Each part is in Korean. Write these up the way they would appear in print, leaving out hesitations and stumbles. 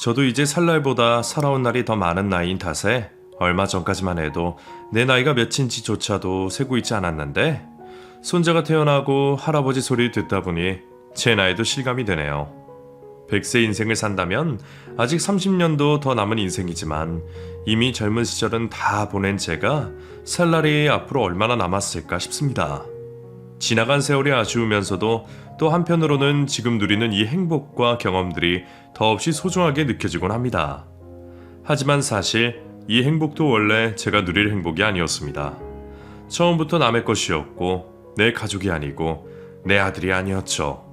저도 이제 살 날보다 살아온 날이 더 많은 나이인 탓에 얼마 전까지만 해도 내 나이가 몇인지조차도 세고 있지 않았는데 손자가 태어나고 할아버지 소리를 듣다 보니 제 나이도 실감이 되네요. 100세 인생을 산다면 아직 30년도 더 남은 인생이지만 이미 젊은 시절은 다 보낸 제가 살 날이 앞으로 얼마나 남았을까 싶습니다. 지나간 세월이 아쉬우면서도 또 한편으로는 지금 누리는 이 행복과 경험들이 더없이 소중하게 느껴지곤 합니다. 하지만 사실 이 행복도 원래 제가 누릴 행복이 아니었습니다. 처음부터 남의 것이었고 내 가족이 아니고 내 아들이 아니었죠.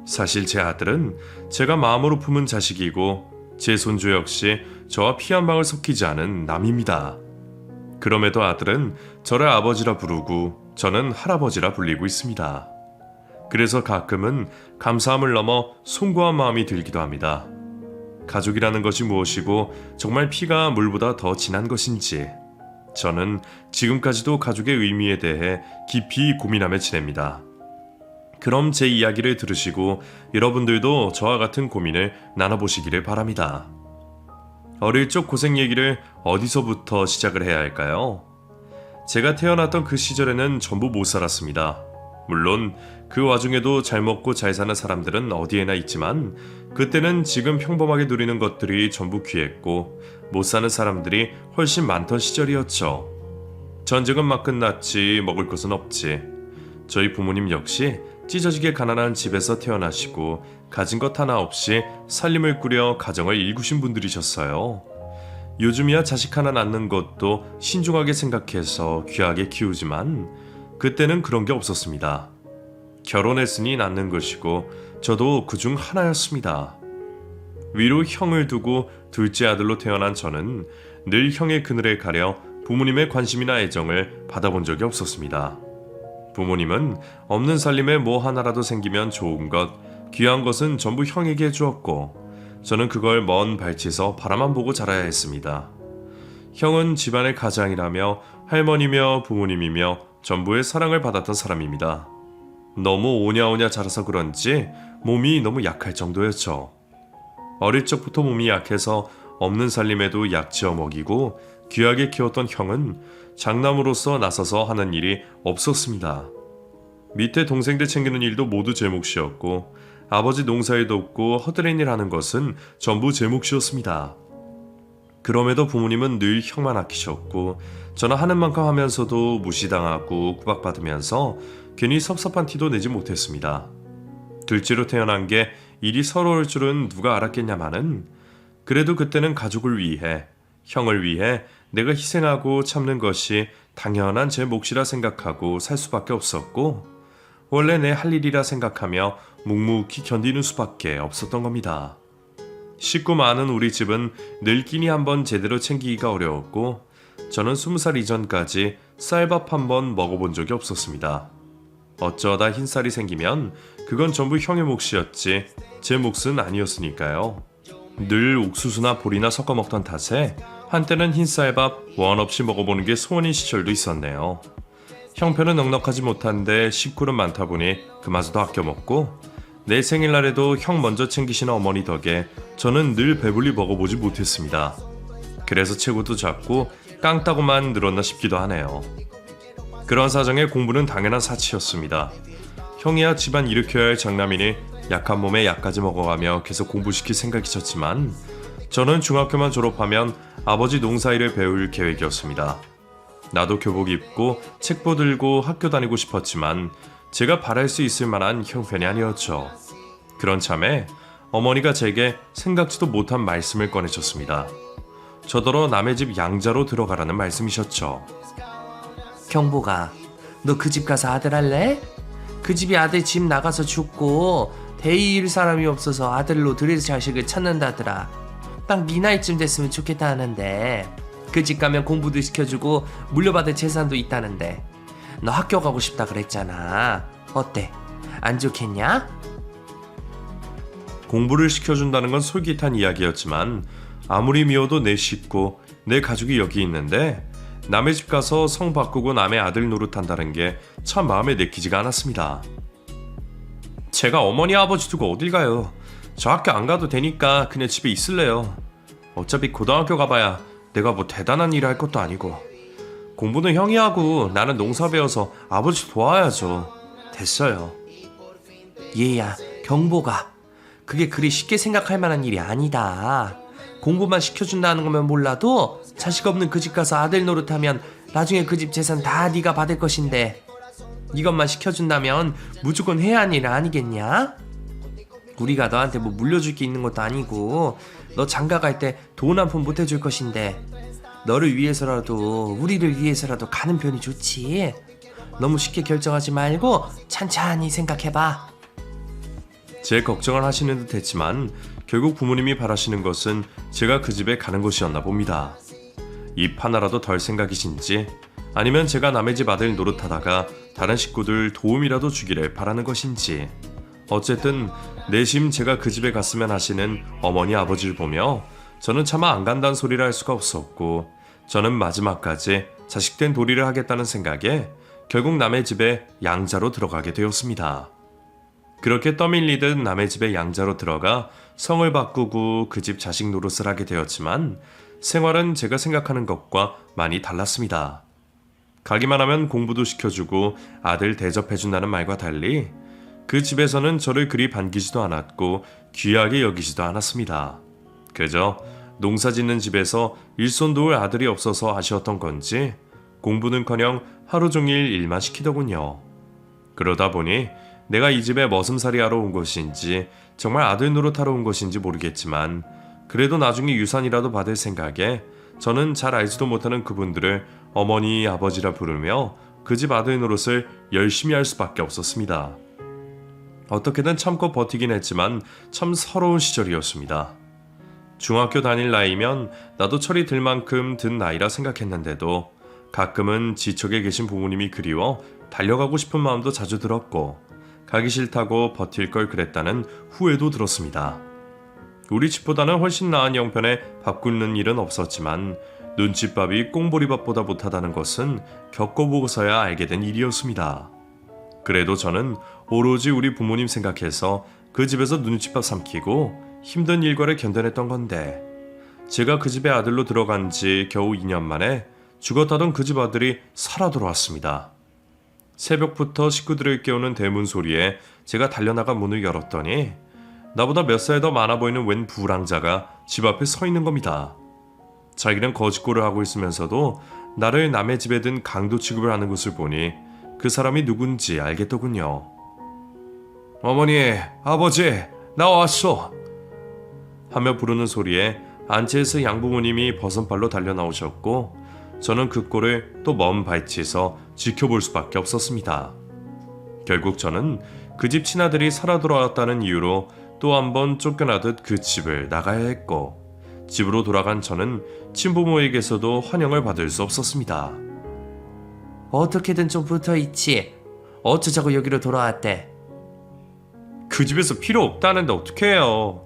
사실 제 아들은 제가 마음으로 품은 자식이고 제 손주 역시 저와 피 한 방울 섞이지 않은 남입니다. 그럼에도 아들은 저를 아버지라 부르고 저는 할아버지라 불리고 있습니다. 그래서 가끔은 감사함을 넘어 송구한 마음이 들기도 합니다. 가족이라는 것이 무엇이고 정말 피가 물보다 더 진한 것인지 저는 지금까지도 가족의 의미에 대해 깊이 고민하며 지냅니다. 그럼 제 이야기를 들으시고 여러분들도 저와 같은 고민을 나눠보시기를 바랍니다. 어릴 적 고생 얘기를 어디서부터 시작을 해야 할까요? 제가 태어났던 그 시절에는 전부 못 살았습니다. 물론 그 와중에도 잘 먹고 잘 사는 사람들은 어디에나 있지만 그때는 지금 평범하게 누리는 것들이 전부 귀했고 못 사는 사람들이 훨씬 많던 시절이었죠. 전쟁은 막 끝났지 먹을 것은 없지. 저희 부모님 역시 찢어지게 가난한 집에서 태어나시고 가진 것 하나 없이 살림을 꾸려 가정을 일구신 분들이셨어요. 요즘이야 자식 하나 낳는 것도 신중하게 생각해서 귀하게 키우지만 그때는 그런 게 없었습니다. 결혼했으니 낳는 것이고 저도 그중 하나였습니다. 위로 형을 두고 둘째 아들로 태어난 저는 늘 형의 그늘에 가려 부모님의 관심이나 애정을 받아본 적이 없었습니다. 부모님은 없는 살림에 뭐 하나라도 생기면 좋은 것, 귀한 것은 전부 형에게 주었고 저는 그걸 먼 발치에서 바라만 보고 자라야 했습니다. 형은 집안의 가장이라며 할머니며 부모님이며 전부의 사랑을 받았던 사람입니다. 너무 오냐오냐 자라서 그런지 몸이 너무 약할 정도였죠. 어릴 적부터 몸이 약해서 없는 살림에도 약지어 먹이고 귀하게 키웠던 형은 장남으로서 나서서 하는 일이 없었습니다. 밑에 동생들 챙기는 일도 모두 제 몫이었고 아버지 농사일 돕고 허드렛 일 하는 것은 전부 제 몫이었습니다. 그럼에도 부모님은 늘 형만 아끼셨고 저는 하는 만큼 하면서도 무시당하고 구박받으면서 괜히 섭섭한 티도 내지 못했습니다. 둘째로 태어난 게 일이 서러울 줄은 누가 알았겠냐마는 그래도 그때는 가족을 위해 형을 위해 내가 희생하고 참는 것이 당연한 제 몫이라 생각하고 살 수밖에 없었고 원래 내 할 일이라 생각하며 묵묵히 견디는 수밖에 없었던 겁니다. 식구 많은 우리 집은 늘 끼니 한번 제대로 챙기기가 어려웠고 저는 20살 이전까지 쌀밥 한번 먹어본 적이 없었습니다. 어쩌다 흰쌀이 생기면 그건 전부 형의 몫이었지 제 몫은 아니었으니까요. 늘 옥수수나 보리나 섞어 먹던 탓에 한때는 흰쌀밥 원 없이 먹어보는 게 소원인 시절도 있었네요. 형편은 넉넉하지 못한데 식구는 많다 보니 그마저도 아껴 먹고 내 생일날에도 형 먼저 챙기시는 어머니 덕에 저는 늘 배불리 먹어보지 못했습니다. 그래서 체구도 작고 깡따구만 늘었나 싶기도 하네요. 그런 사정에 공부는 당연한 사치였습니다. 형이야 집안 일으켜야 할 장남이니 약한 몸에 약까지 먹어가며 계속 공부시킬 생각이셨지만 저는 중학교만 졸업하면 아버지 농사일을 배울 계획이었습니다. 나도 교복 입고 책보 들고 학교 다니고 싶었지만 제가 바랄 수 있을 만한 형편이 아니었죠. 그런 참에 어머니가 제게 생각지도 못한 말씀을 꺼내셨습니다. 저더러 남의 집 양자로 들어가라는 말씀이셨죠. 경보가, 너 그 집 가서 아들 할래? 그 집이 아들 집 나가서 죽고 대의일 사람이 없어서 아들로 들일 자식을 찾는다더라. 딱 네 나이쯤 됐으면 좋겠다 하는데 그 집 가면 공부도 시켜주고 물려받을 재산도 있다는데 너 학교 가고 싶다 그랬잖아. 어때? 안 좋겠냐? 공부를 시켜준다는 건 솔깃한 이야기였지만 아무리 미워도 내 식구, 내 가족이 여기 있는데 남의 집 가서 성 바꾸고 남의 아들 노릇한다는 게 참 마음에 내키지가 않았습니다. 제가 어머니 아버지 두고 어딜 가요. 저 학교 안 가도 되니까 그냥 집에 있을래요. 어차피 고등학교 가봐야 내가 뭐 대단한 일을 할 것도 아니고. 공부는 형이 하고 나는 농사 배워서 아버지 도와야죠. 됐어요. 얘야, 경보가. 그게 그리 쉽게 생각할 만한 일이 아니다. 공부만 시켜준다는 거면 몰라도 자식 없는 그 집 가서 아들 노릇하면 나중에 그 집 재산 다 네가 받을 것인데 이것만 시켜준다면 무조건 해야 하는 일 아니겠냐? 우리가 너한테 뭐 물려줄 게 있는 것도 아니고 너 장가 갈 때 돈 한 푼 못 해줄 것인데 너를 위해서라도 우리를 위해서라도 가는 편이 좋지. 너무 쉽게 결정하지 말고 찬찬히 생각해봐. 제 걱정을 하시는 듯 했지만 결국 부모님이 바라시는 것은 제가 그 집에 가는 것이었나 봅니다. 입 하나라도 덜 생각이신지 아니면 제가 남의 집 아들 노릇하다가 다른 식구들 도움이라도 주기를 바라는 것인지 어쨌든 내심 제가 그 집에 갔으면 하시는 어머니 아버지를 보며 저는 차마 안 간다는 소리를 할 수가 없었고 저는 마지막까지 자식된 도리를 하겠다는 생각에 결국 남의 집에 양자로 들어가게 되었습니다. 그렇게 떠밀리듯 남의 집에 양자로 들어가 성을 바꾸고 그 집 자식 노릇을 하게 되었지만 생활은 제가 생각하는 것과 많이 달랐습니다. 가기만 하면 공부도 시켜주고 아들 대접해준다는 말과 달리 그 집에서는 저를 그리 반기지도 않았고 귀하게 여기지도 않았습니다. 그저 농사 짓는 집에서 일손 도울 아들이 없어서 아쉬웠던 건지 공부는커녕 하루 종일 일만 시키더군요. 그러다 보니 내가 이 집에 머슴살이 하러 온 것인지 정말 아들 노릇하러 온 것인지 모르겠지만 그래도 나중에 유산이라도 받을 생각에 저는 잘 알지도 못하는 그분들을 어머니 아버지라 부르며 그 집 아들 노릇을 열심히 할 수밖에 없었습니다. 어떻게든 참고 버티긴 했지만 참 서러운 시절이었습니다. 중학교 다닐 나이면 나도 철이 들 만큼 든 나이라 생각했는데도 가끔은 지척에 계신 부모님이 그리워 달려가고 싶은 마음도 자주 들었고 가기 싫다고 버틸 걸 그랬다는 후회도 들었습니다. 우리 집보다는 훨씬 나은 형편에 밥 굶는 일은 없었지만 눈칫밥이 꽁보리밥보다 못하다는 것은 겪어보고서야 알게 된 일이었습니다. 그래도 저는 오로지 우리 부모님 생각해서 그 집에서 눈칫밥 삼키고 힘든 일과를 견뎌냈던 건데 제가 그 집에 아들로 들어간 지 겨우 2년 만에 죽었다던 그 집 아들이 살아 돌아왔습니다. 새벽부터 식구들을 깨우는 대문 소리에 제가 달려나가 문을 열었더니 나보다 몇 살 더 많아 보이는 웬 부랑자가 집 앞에 서 있는 겁니다. 자기는 거짓골을 하고 있으면서도 나를 남의 집에 든 강도 취급을 하는 것을 보니 그 사람이 누군지 알겠더군요. 어머니, 아버지, 나 왔어! 하며 부르는 소리에 안채에서 양부모님이 버선발로 달려 나오셨고 저는 그 꼴을 또 먼 발치에서 지켜볼 수밖에 없었습니다. 결국 저는 그 집 친아들이 살아 돌아왔다는 이유로 또 한 번 쫓겨나듯 그 집을 나가야 했고 집으로 돌아간 저는 친부모에게서도 환영을 받을 수 없었습니다. 어떻게든 좀 붙어있지. 어쩌자고 여기로 돌아왔대. 그 집에서 필요 없다는데 어떡해요.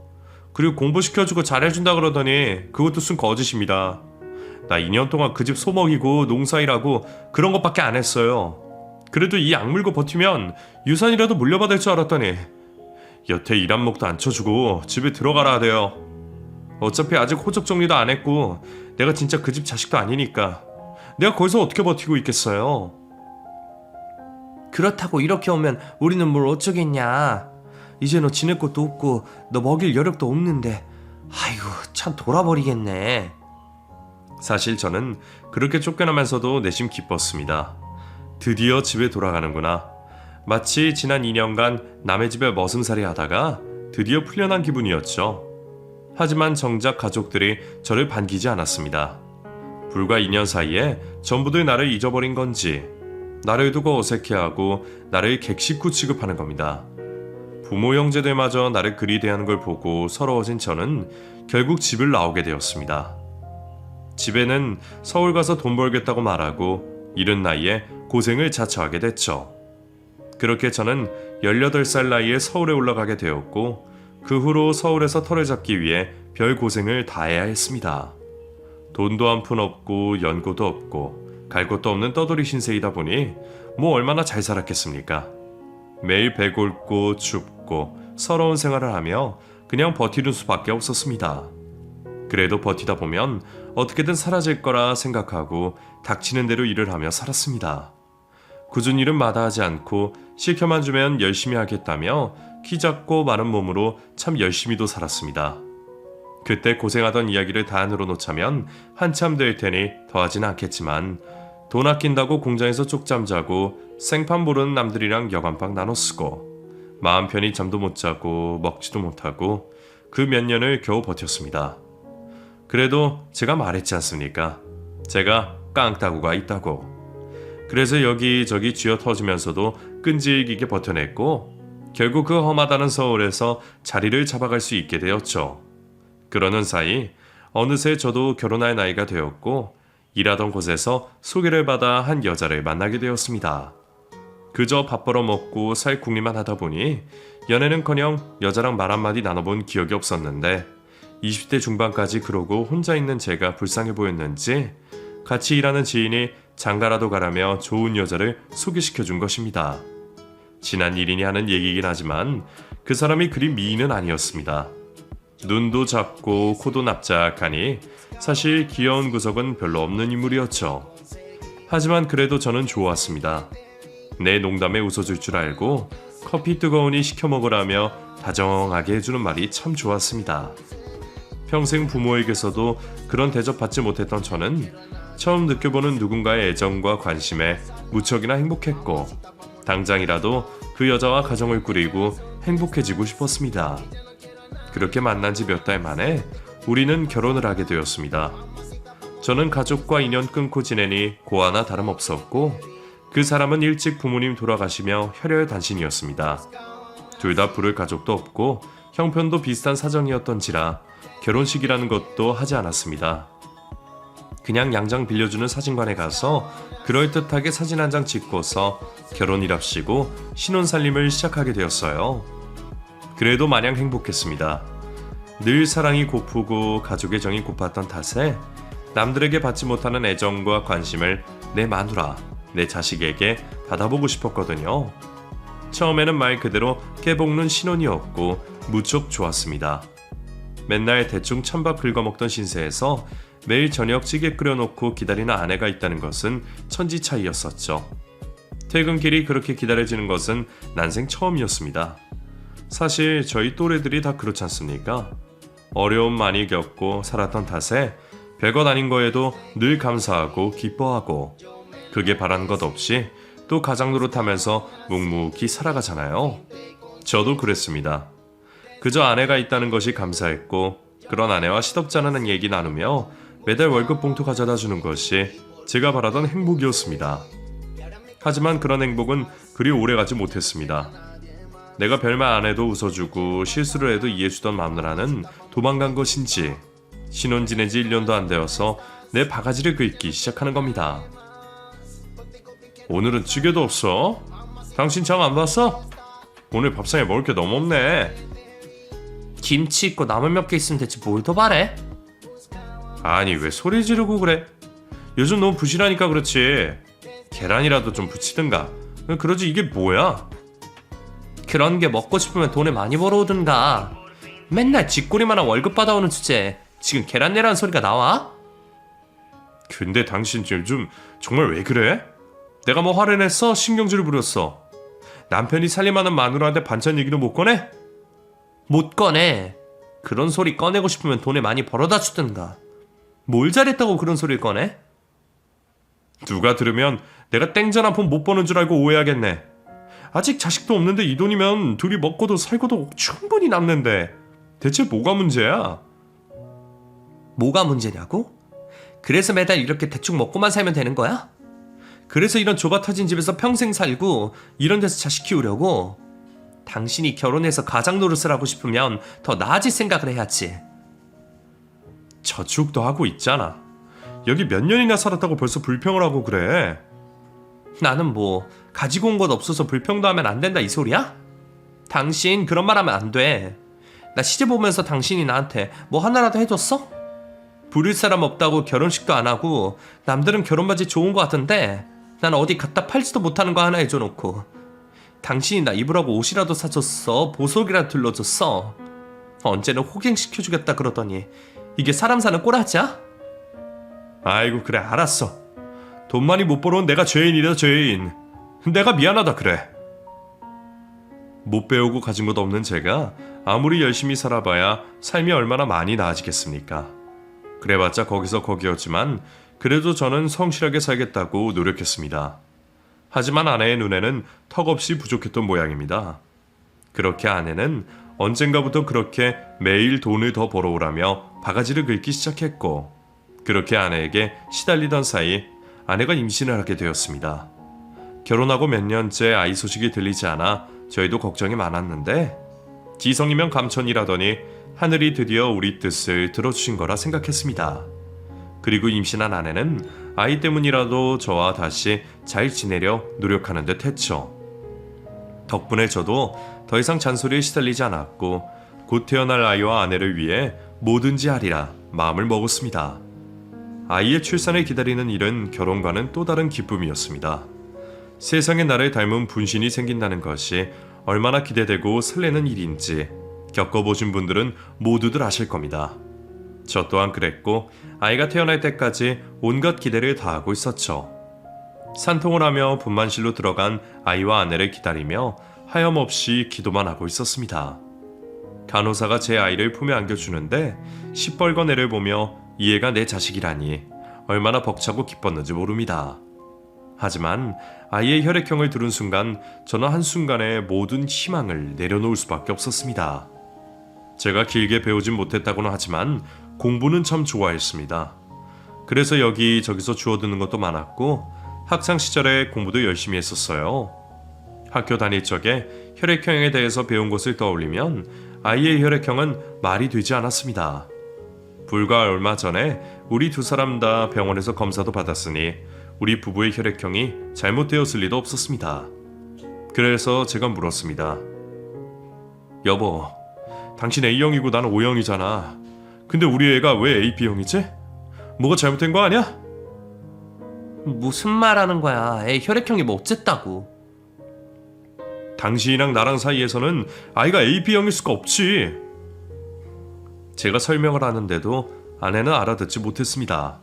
그리고 공부시켜주고 잘해준다 그러더니 그것도 순 거짓입니다. 나 2년 동안 그 집 소먹이고 농사일하고 그런 것밖에 안 했어요. 그래도 이 악물고 버티면 유산이라도 물려받을 줄 알았더니 여태 일 한 목도 안 쳐주고 집에 들어가라 하대요. 어차피 아직 호적 정리도 안 했고 내가 진짜 그 집 자식도 아니니까 내가 거기서 어떻게 버티고 있겠어요. 그렇다고 이렇게 오면 우리는 뭘 어쩌겠냐. 이제 너 지낼 것도 없고 너 먹일 여력도 없는데 아이고 참 돌아버리겠네. 사실 저는 그렇게 쫓겨나면서도 내심 기뻤습니다. 드디어 집에 돌아가는구나. 마치 지난 2년간 남의 집에 머슴살이 하다가 드디어 풀려난 기분이었죠. 하지만 정작 가족들이 저를 반기지 않았습니다. 불과 2년 사이에 전부들 나를 잊어버린 건지 나를 두고 어색해하고 나를 객식구 취급하는 겁니다. 부모 형제들마저 나를 그리 대하는 걸 보고 서러워진 저는 결국 집을 나오게 되었습니다. 집에는 서울 가서 돈 벌겠다고 말하고 이른 나이에 고생을 자처하게 됐죠. 그렇게 저는 18살 나이에 서울에 올라가게 되었고 그 후로 서울에서 털을 잡기 위해 별 고생을 다해야 했습니다. 돈도 한 푼 없고 연고도 없고 갈 곳도 없는 떠돌이 신세이다 보니 뭐 얼마나 잘 살았겠습니까. 매일 배골고 춥고 서러운 생활을 하며 그냥 버티는 수밖에 없었습니다. 그래도 버티다 보면 어떻게든 사라질 거라 생각하고 닥치는 대로 일을 하며 살았습니다. 굳은 일은 마다하지 않고 시켜만 주면 열심히 하겠다며 키 작고 마른 몸으로 참 열심히도 살았습니다. 그때 고생하던 이야기를 다 늘어놓자면 한참 될 테니 더하진 않겠지만 돈 아낀다고 공장에서 쪽잠 자고 생판 모르는 남들이랑 여간방 나눠 쓰고 마음 편히 잠도 못 자고 먹지도 못하고 그 몇 년을 겨우 버텼습니다. 그래도 제가 말했지 않습니까? 제가 깡따구가 있다고. 그래서 여기저기 쥐어 터지면서도 끈질기게 버텨냈고 결국 그 험하다는 서울에서 자리를 잡아갈 수 있게 되었죠. 그러는 사이 어느새 저도 결혼할 나이가 되었고 일하던 곳에서 소개를 받아 한 여자를 만나게 되었습니다. 그저 밥 벌어먹고 살 궁리만 하다 보니 연애는커녕 여자랑 말 한마디 나눠본 기억이 없었는데 20대 중반까지 그러고 혼자 있는 제가 불쌍해 보였는지 같이 일하는 지인이 장가라도 가라며 좋은 여자를 소개시켜준 것입니다. 지난 일이니 하는 얘기긴 하지만 그 사람이 그리 미인은 아니었습니다. 눈도 작고 코도 납작하니 사실 귀여운 구석은 별로 없는 인물이었죠. 하지만 그래도 저는 좋았습니다. 내 농담에 웃어줄 줄 알고 커피 뜨거우니 시켜 먹으라며 다정하게 해주는 말이 참 좋았습니다. 평생 부모에게서도 그런 대접받지 못했던 저는 처음 느껴보는 누군가의 애정과 관심에 무척이나 행복했고 당장이라도 그 여자와 가정을 꾸리고 행복해지고 싶었습니다. 그렇게 만난 지 몇 달 만에 우리는 결혼을 하게 되었습니다. 저는 가족과 인연 끊고 지내니 고아나 다름없었고 그 사람은 일찍 부모님 돌아가시며 혈혈단신이었습니다. 둘 다 부를 가족도 없고 형편도 비슷한 사정이었던지라 결혼식이라는 것도 하지 않았습니다. 그냥 양장 빌려주는 사진관에 가서 그럴듯하게 사진 한 장 찍고서 결혼이랍시고 신혼살림을 시작하게 되었어요. 그래도 마냥 행복했습니다. 늘 사랑이 고프고 가족의 정이 고팠던 탓에 남들에게 받지 못하는 애정과 관심을 내 마누라, 내 자식에게 받아보고 싶었거든요. 처음에는 말 그대로 깨볶는 신혼이었고 무척 좋았습니다. 맨날 대충 찬밥 긁어먹던 신세에서 매일 저녁 찌개 끓여놓고 기다리는 아내가 있다는 것은 천지 차이였었죠. 퇴근길이 그렇게 기다려지는 것은 난생 처음이었습니다. 사실 저희 또래들이 다 그렇지 않습니까? 어려움 많이 겪고 살았던 탓에 별것 아닌 거에도 늘 감사하고 기뻐하고 그게 바라는 것 없이 또 가장 노릇하면서 묵묵히 살아가잖아요. 저도 그랬습니다. 그저 아내가 있다는 것이 감사했고 그런 아내와 시덥지 않은 얘기 나누며 매달 월급 봉투 가져다 주는 것이 제가 바라던 행복이었습니다. 하지만 그런 행복은 그리 오래가지 못했습니다. 내가 별말 안 해도 웃어주고 실수를 해도 이해해주던 마누라는 도망간 것인지 신혼 지낸 지 1년도 안 되어서 내 바가지를 긁기 시작하는 겁니다. 오늘은 찌개도 없어? 당신 장 안 봤어? 오늘 밥상에 먹을 게 너무 없네. 김치 있고 나물 몇 개 있으면 됐지 뭘 더 바래? 아니 왜 소리 지르고 그래? 요즘 너무 부실하니까 그렇지. 계란이라도 좀 붙이든가. 그러지 이게 뭐야? 그런 게 먹고 싶으면 돈을 많이 벌어오든가. 맨날 쥐꼬리만한 월급 받아오는 주제에 지금 계란 내라는 소리가 나와? 근데 당신 요즘 정말 왜 그래? 내가 뭐 화를 냈어? 신경질을 부렸어? 남편이 살림하는 마누라한테 반찬 얘기도 못 꺼내? 못 꺼내. 그런 소리 꺼내고 싶으면 돈을 많이 벌어다 주든가. 뭘 잘했다고 그런 소리를 꺼내? 누가 들으면 내가 땡전 한 푼 못 버는 줄 알고 오해하겠네. 아직 자식도 없는데 이 돈이면 둘이 먹고도 살고도 충분히 남는데 대체 뭐가 문제야? 뭐가 문제냐고? 그래서 매달 이렇게 대충 먹고만 살면 되는 거야? 그래서 이런 좁아 터진 집에서 평생 살고 이런 데서 자식 키우려고? 당신이 결혼해서 가장 노릇을 하고 싶으면 더 나아질 생각을 해야지. 저축도 하고 있잖아. 여기 몇 년이나 살았다고 벌써 불평을 하고 그래. 나는 뭐 가지고 온 것 없어서 불평도 하면 안 된다 이 소리야? 당신 그런 말 하면 안 돼. 나 시집 오면서 당신이 나한테 뭐 하나라도 해줬어? 부릴 사람 없다고 결혼식도 안 하고 남들은 결혼바지 좋은 거 같은데 난 어디 갖다 팔지도 못하는 거 하나 해줘놓고 당신이 나 입으라고 옷이라도 사줬어? 보석이라도 들러줬어? 언제는 호갱시켜주겠다 그러더니 이게 사람 사는 꼬라지야? 아이고 그래 알았어. 돈 많이 못 벌어온 내가 죄인이다 죄인. 내가 미안하다 그래. 못 배우고 가진 것 없는 제가 아무리 열심히 살아봐야 삶이 얼마나 많이 나아지겠습니까? 그래봤자 거기서 거기였지만 그래도 저는 성실하게 살겠다고 노력했습니다. 하지만 아내의 눈에는 턱없이 부족했던 모양입니다. 그렇게 아내는 언젠가부터 그렇게 매일 돈을 더 벌어오라며 바가지를 긁기 시작했고, 그렇게 아내에게 시달리던 사이 아내가 임신을 하게 되었습니다. 결혼하고 몇 년째 아이 소식이 들리지 않아 저희도 걱정이 많았는데, 지성이면 감천이라더니 하늘이 드디어 우리 뜻을 들어주신 거라 생각했습니다. 그리고 임신한 아내는 아이 때문이라도 저와 다시 잘 지내려 노력하는 듯 했죠. 덕분에 저도 더 이상 잔소리에 시달리지 않았고, 곧 태어날 아이와 아내를 위해 뭐든지 하리라 마음을 먹었습니다. 아이의 출산을 기다리는 일은 결혼과는 또 다른 기쁨이었습니다. 세상에 나를 닮은 분신이 생긴다는 것이 얼마나 기대되고 설레는 일인지 겪어보신 분들은 모두들 아실 겁니다. 저 또한 그랬고, 아이가 태어날 때까지 온갖 기대를 다하고 있었죠. 산통을 하며 분만실로 들어간 아이와 아내를 기다리며 하염없이 기도만 하고 있었습니다. 간호사가 제 아이를 품에 안겨주는데 시뻘건 애를 보며 이 애가 내 자식이라니 얼마나 벅차고 기뻤는지 모릅니다. 하지만 아이의 혈액형을 들은 순간 저는 한순간에 모든 희망을 내려놓을 수밖에 없었습니다. 제가 길게 배우진 못했다고는 하지만 공부는 참 좋아했습니다. 그래서 여기저기서 주워드는 것도 많았고, 학창 시절에 공부도 열심히 했었어요. 학교 다닐 적에 혈액형에 대해서 배운 것을 떠올리면 아이의 혈액형은 말이 되지 않았습니다. 불과 얼마 전에 우리 두 사람 다 병원에서 검사도 받았으니 우리 부부의 혈액형이 잘못되었을 리도 없었습니다. 그래서 제가 물었습니다. 여보, 당신 A형이고 난 O형이잖아. 근데 우리 애가 왜 AB형이지? 뭐가 잘못된 거 아니야? 무슨 말 하는 거야? 애 혈액형이 뭐 어쨌다고. 당신이랑 나랑 사이에서는 아이가 AB형일 수가 없지. 제가 설명을 하는데도 아내는 알아듣지 못했습니다.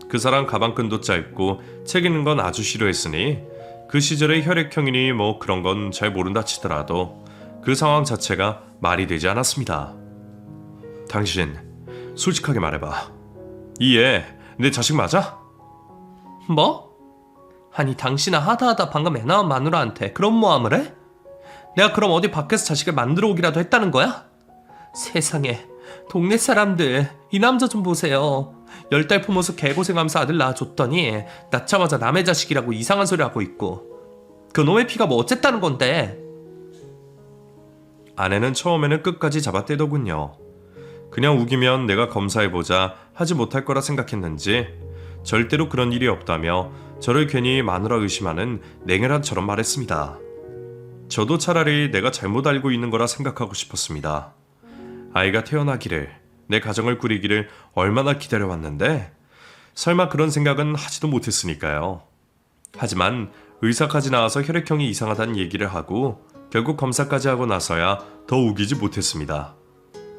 그 사람 가방끈도 짧고 책 읽는 건 아주 싫어했으니 그 시절의 혈액형이니 뭐 그런 건 잘 모른다 치더라도 그 상황 자체가 말이 되지 않았습니다. 당신 솔직하게 말해봐. 이 애 내 자식 맞아? 뭐? 아니 당신은 하다하다 방금 애 낳은 마누라한테 그런 모함을 해? 내가 그럼 어디 밖에서 자식을 만들어 오기라도 했다는 거야? 세상에, 동네 사람들 이 남자 좀 보세요. 10달 품어서 개고생하면서 아들 낳아줬더니 낳자마자 남의 자식이라고 이상한 소리 하고 있고, 그놈의 피가 뭐 어쨌다는 건데. 아내는 처음에는 끝까지 잡아떼더군요. 그냥 우기면 내가 검사해보자 하지 못할 거라 생각했는지 절대로 그런 일이 없다며 저를 괜히 마누라 의심하는 냉혈한처럼 말했습니다. 저도 차라리 내가 잘못 알고 있는 거라 생각하고 싶었습니다. 아이가 태어나기를, 내 가정을 꾸리기를 얼마나 기다려왔는데 설마 그런 생각은 하지도 못했으니까요. 하지만 의사까지 나와서 혈액형이 이상하다는 얘기를 하고 결국 검사까지 하고 나서야 더 우기지 못했습니다.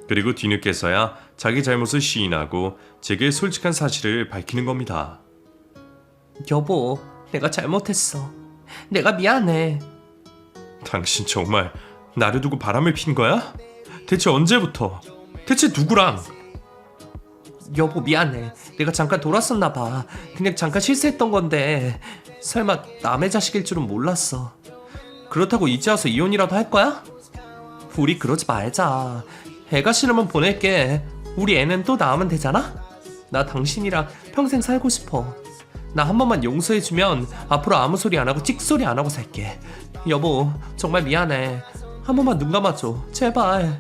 그리고 뒤늦게서야 자기 잘못을 시인하고 제게 솔직한 사실을 밝히는 겁니다. 여보, 내가 잘못했어. 내가 미안해. 당신 정말 나를 두고 바람을 핀 거야? 대체 언제부터? 대체 누구랑? 여보 미안해. 내가 잠깐 돌았었나 봐. 그냥 잠깐 실수했던 건데 설마 남의 자식일 줄은 몰랐어. 그렇다고 이제 와서 이혼이라도 할 거야? 우리 그러지 말자. 애가 싫으면 보낼게. 우리 애는 또 낳으면 되잖아? 나 당신이랑 평생 살고 싶어. 나 한 번만 용서해주면 앞으로 아무 소리 안 하고 찍소리 안 하고 살게. 여보 정말 미안해. 한 번만 눈 감아줘 제발.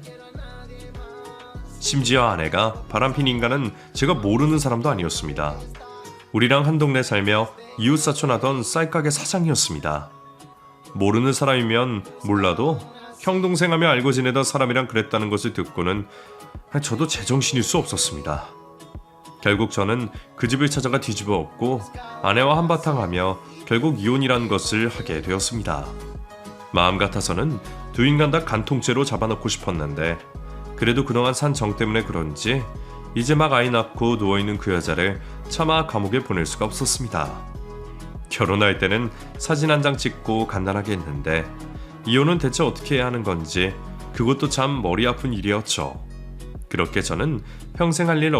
심지어 아내가 바람핀 인간은 제가 모르는 사람도 아니었습니다. 우리랑 한 동네 살며 이웃사촌하던 쌀가게 사장이었습니다. 모르는 사람이면 몰라도 형동생하며 알고 지내던 사람이랑 그랬다는 것을 듣고는 저도 제정신일 수 없었습니다. 결국 저는 그 집을 찾아가 뒤집어 엎고 아내와 한바탕 하며 결국 이혼이라는 것을 하게 되었습니다. 마음 같아서는 두 인간 다 간통죄로 잡아넣고 싶었는데 그래도 그동안 산 정 때문에 그런지 이제 막 아이 낳고 누워있는 그 여자를 차마 감옥에 보낼 수가 없었습니다. 결혼할 때는 사진 한 장 찍고 간단하게 했는데 이혼은 대체 어떻게 해야 하는 건지 그것도 참 머리 아픈 일이었죠. 그렇게 저는 평생 할 일